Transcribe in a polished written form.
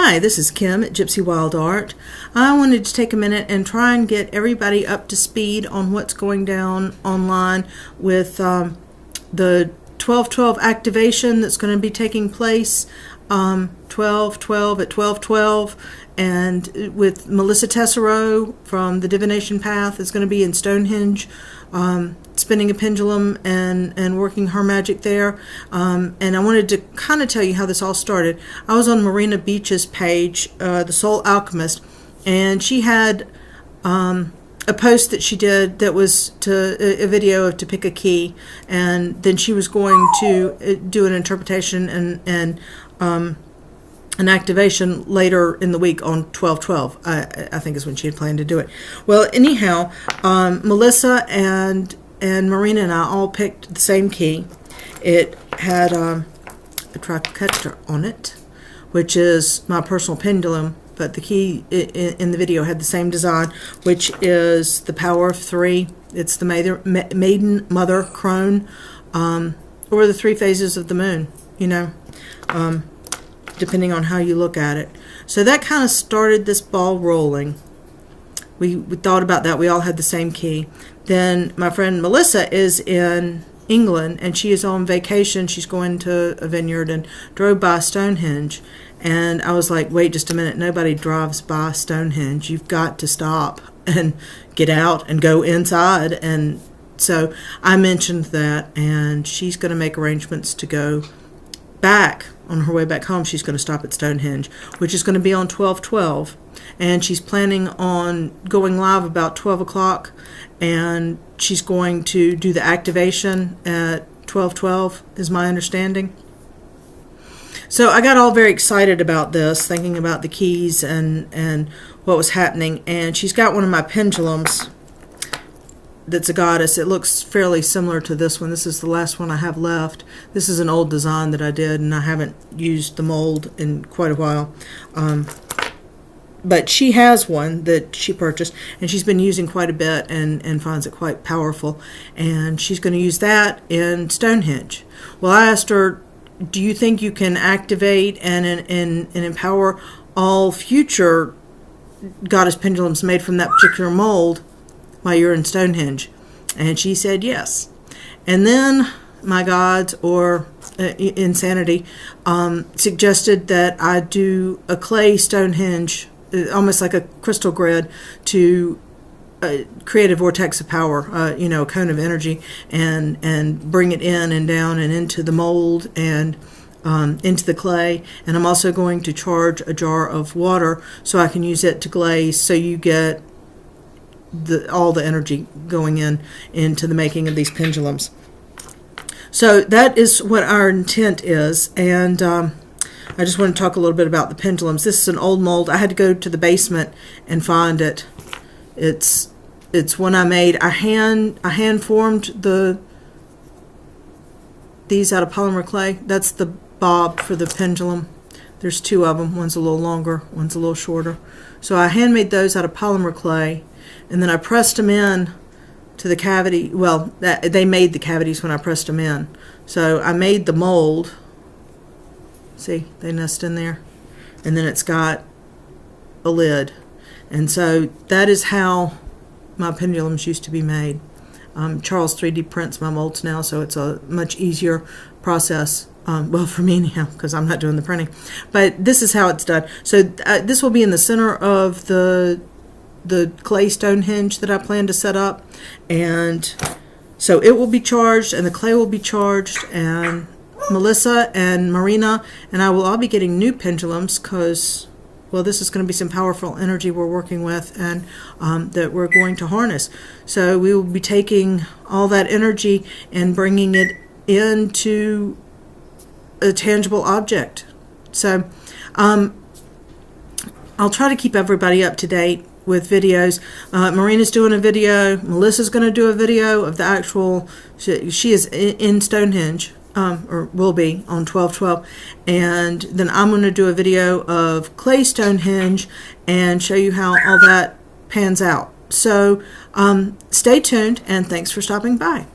Hi, this is Kim at Gypsy Wylde Art. I wanted to take a minute and try and get everybody up to speed on what's going down online with the 12/12 activation that's going to be taking place 12/12 at 12/12, and with Melissa Tessaro from the Divination Path is going to be in Stonehenge, spinning a pendulum and working her magic there. And I wanted to kind of tell you how this all started. I was on Marina Beech's page, the Soul Alchemist, and she had a post that she did that was a video of to pick a key, and then she was going to do an interpretation and an activation later in the week on 12/12. I think is when she had planned to do it. Well, anyhow, Melissa and Marina and I all picked the same key. It had a triquetra on it, which is my personal pendulum, but the key in the video had the same design, which is the power of 3. It's the maiden, mother, crone, or the 3 phases of the moon, depending on how you look at it. So that kind of started this ball rolling. We thought about that. We all had the same key. Then my friend Melissa is in England, and she is on vacation. She's going to a vineyard and drove by Stonehenge. And I was like, wait just a minute. Nobody drives by Stonehenge. You've got to stop and get out and go inside. And so I mentioned that, and she's going to make arrangements to go back. On her way back home, she's going to stop at Stonehenge, which is going to be on 12/12. And she's planning on going live about 12 o'clock, and she's going to do the activation at 12/12, is my understanding. So I got all very excited about this, thinking about the keys and what was happening. And she's got one of my pendulums that's a goddess. It looks fairly similar to this one. This is the last one I have left. This is an old design that I did, and I haven't used the mold in quite a while. But she has one that she purchased, and she's been using quite a bit and finds it quite powerful. And she's going to use that in Stonehenge. Well, I asked her, do you think you can activate and empower all future goddess pendulums made from that particular mold while you're in Stonehenge? And she said yes. And then my gods, or insanity, suggested that I do a clay Stonehenge, almost like a crystal grid, to create a vortex of power, a cone of energy, and bring it in and down and into the mold and into the clay. And I'm also going to charge a jar of water so I can use it to glaze, so you get all the energy going into the making of these pendulums. So that is what our intent is, and I just want to talk a little bit about the pendulums. This is an old mold. I had to go to the basement and find it. It's one I made. I hand formed these out of polymer clay. That's the bob for the pendulum. There's 2 of them. One's a little longer, one's a little shorter. So I handmade those out of polymer clay, and then I pressed them in to the cavity. Well, they made the cavities when I pressed them in. So I made the mold. See, they nest in there. And then it's got a lid. And so that is how my pendulums used to be made. Charles 3D prints my molds now, so it's a much easier process. Well, for me anyhow, because I'm not doing the printing. But this is how it's done. So this will be in the center of the clay Stonehenge that I plan to set up. And so it will be charged, and the clay will be charged, and Melissa and Marina and I will all be getting new pendulums, because, well, this is going to be some powerful energy we're working with, and that we're going to harness. So we will be taking all that energy and bringing it into a tangible object. So I'll try to keep everybody up to date with videos. Marina's doing a video. Melissa's going to do a video of the actual, she is in Stonehenge, or will be on 12/12, and then I'm going to do a video of clay Stonehenge and show you how all that pans out. So stay tuned, and thanks for stopping by.